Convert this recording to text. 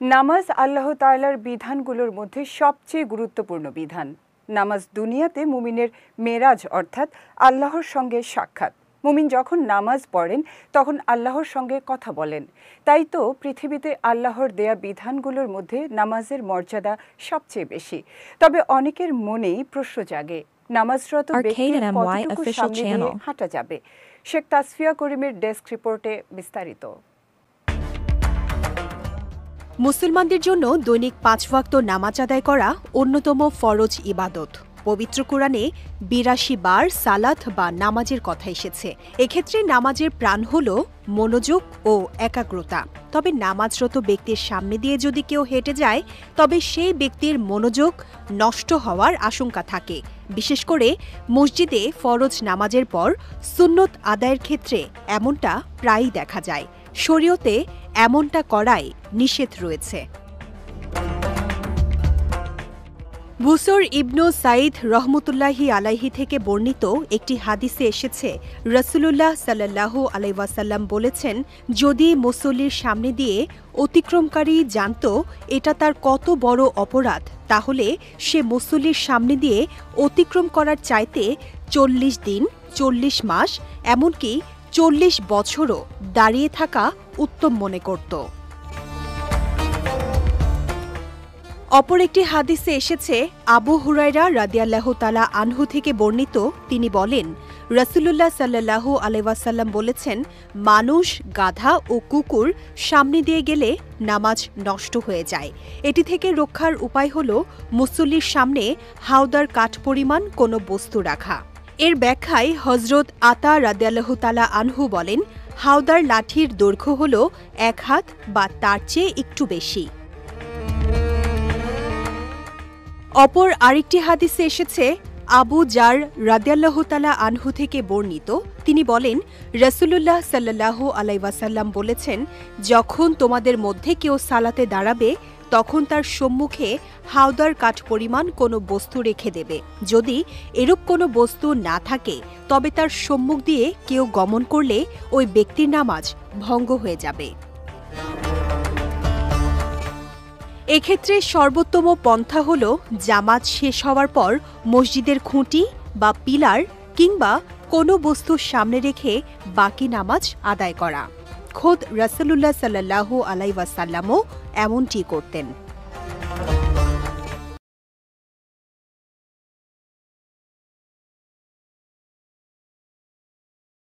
নামাজ আল্লাহ তাআলার বিধানগুলোর মধ্যে সবচেয়ে গুরুত্বপূর্ণ বিধান। নামাজ দুনিয়াতে মুমিনের মেরাজ অর্থাৎ আল্লাহর সঙ্গে সাক্ষাৎ। মুমিন যখন নামাজ পড়েন তখন আল্লাহর সঙ্গে কথা বলেন। তাই তো পৃথিবীতে আল্লাহর দেয়া বিধানগুলোর মধ্যে নামাজের মর্যাদা সবচেয়ে বেশি। তবে অনেকের মনেই প্রশ্ন জাগে, নামাজরত ব্যক্তির কতটুকু সামনে দিয়ে হাঁটা যাবে? শেখ তাসফিয়া করিমের ডেস্ক রিপোর্টে বিস্তারিত। মুসলমানদের জন্য দৈনিক ৫ ওয়াক্ত নামাজ আদায় করা অন্যতম ফরজ ইবাদত। পবিত্র কোরআনে ৮২ বার সালাত বা নামাজের কথা এসেছে। এক্ষেত্রে নামাজের প্রাণ হল মনোযোগ ও একাগ্রতা। তবে নামাজরত ব্যক্তির সামনে দিয়ে যদি কেউ হেঁটে যায় তবে সেই ব্যক্তির মনোযোগ নষ্ট হওয়ার আশঙ্কা থাকে। বিশেষ করে মসজিদে ফরজ নামাজের পর সুন্নত আদায়ের ক্ষেত্রে এমনটা প্রায়ই দেখা যায়। শরীয়তে এমনটা করায় নিষেধ রয়েছে। বুসর ইবনু সাইদ রহমতুল্লাহি আলাইহি থেকে বর্ণিত একটি হাদিসে এসেছে, রাসূলুল্লাহ সাল্লাল্লাহু আলাইহি ওয়াসাল্লাম বলেছেন, যদি মুসল্লির সামনে দিয়ে অতিক্রমকারী জানত এটা তার কত বড় অপরাধ, তাহলে সে মুসল্লির সামনে দিয়ে অতিক্রম করার চাইতে ৪০ দিন, ৪০ মাস, এমনকি ৪০ বছরও দাঁড়িয়ে থাকা উত্তম মনে করত। অপর একটি হাদিসে এসেছে, আবু হুরায়রা রাদিয়াল্লাহু তাআলা আনহু থেকে বর্ণিত, তিনি বলেন, রাসূলুল্লাহ সাল্লাল্লাহু আলাইহি ওয়াসাল্লাম বলেছেন, মানুষ, গাধা ও কুকুর সামনে দিয়ে গেলে নামাজ নষ্ট হয়ে যায়। এটি থেকে রক্ষার উপায় হল মুসল্লির সামনে হাওদার কাঠ পরিমাণ কোনো বস্তু রাখা। এর ব্যাখ্যায় হযরত আতা রাদিয়াল্লাহু তাআলা আনহু বলেন, হাওদার লাঠির দৈর্ঘ্য হল ১ হাত বা তার চেয়ে একটু বেশি। অপর আরেকটি হাদিসে এসেছে, আবু জার রাদিয়াল্লাহু তাআলা আনহু থেকে বর্ণিত, তিনি বলেন, রাসূলুল্লাহ সাল্লাল্লাহু আলাইহি ওয়াসাল্লাম বলেছেন, যখন তোমাদের মধ্যে কেউ সালাতে দাঁড়াবে তখন তার সম্মুখে হাওদার কাঠ পরিমাণ কোনো বস্তু রেখে দেবে। যদি এরূপ কোনো বস্তু না থাকে তবে তার সম্মুখ দিয়ে কেউ গমন করলে ওই ব্যক্তির নামাজ ভঙ্গ হয়ে যাবে। এক্ষেত্রে সর্বোত্তম পন্থা হল জামাত শেষ হওয়ার পর মসজিদের খুঁটি বা পিলার কিংবা কোনো বস্তুর সামনে রেখে বাকি নামাজ আদায় করা। খোদ রাসূলুল্লাহ সাল্লাল্লাহু আলাইহি ওয়াসাল্লামও এমনটি করতেন।